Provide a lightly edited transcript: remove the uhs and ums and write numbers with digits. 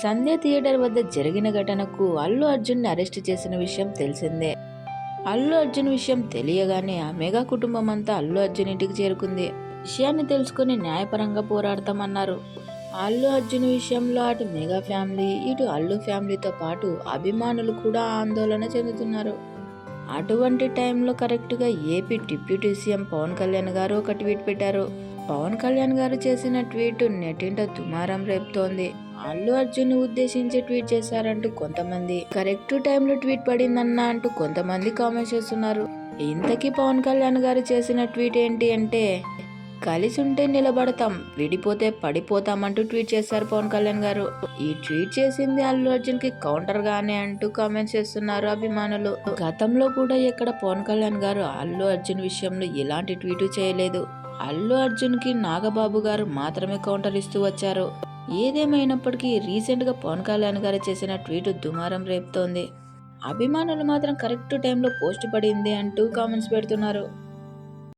సంధ్య theatre వద్ద జరిగిన ఘటనకు అల్లు అర్జున్ ని అరెస్ట్ చేసిన విషయం తెలిసిందే. అల్లు అర్జున్ విషయం తెలియగానే ఆ మెగా కుటుంబం అంతా అల్లు అర్జున్ ఇంటికి చేరుకుంది. విషయాన్ని తెలుసుకుని న్యాయపరంగా పోరాడతామన్నారు. అల్లు అర్జున్ విషయంలో అటు మెగా ఫ్యామిలీ, ఇటు అల్లు ఫ్యామిలీతో పాటు అభిమానులు కూడా ఆందోళన చెందుతున్నారు. అటువంటి టైంలో కరెక్ట్గా AP deputy CM Pawan Kalyan గారు ఒక ట్వీట్ పెట్టారు. పవన్ కళ్యాణ్ గారు చేసిన ట్వీట్ నెట్టింట దుమారం రేపుతోంది. అల్లు అర్జున్ ని ఉద్దేశించి ట్వీట్ చేశారంటూ కొంతమంది, కరెక్ట్ టైంలో ట్వీట్ పడిందన్నా అంటూ కొంతమంది కామెంట్స్ చేస్తున్నారు. ఇంతకీ పవన్ కళ్యాణ్ గారు చేసిన ట్వీట్ ఏంటి అంటే, కలిసి ఉంటే నిలబడతాం, విడిపోతే పడిపోతాం అంటూ ట్వీట్ చేశారు పవన్ కళ్యాణ్ గారు. ఈ ట్వీట్ చేసింది అల్లు అర్జున్ కి కౌంటర్ గానే అంటూ కామెంట్స్ చేస్తున్నారు అభిమానులు. గతంలో కూడా ఎక్కడ పవన్ కళ్యాణ్ గారు అల్లు అర్జున్ విషయంలో ఎలాంటి ట్వీట్ చేయలేదు. అల్లు అర్జున్ కి నాగబాబు గారు మాత్రమే కౌంటర్ ఇస్తూ వచ్చారు. ఏదేమైనప్పటికీ రీసెంట్ గా పవన్ కళ్యాణ్ గారు చేసిన ట్వీట్ దుమారం రేపుతోంది. అభిమానులు మాత్రం కరెక్ట్ టైంలో పోస్ట్ పడింది అంటూ కామెంట్స్ పెడుతున్నారు.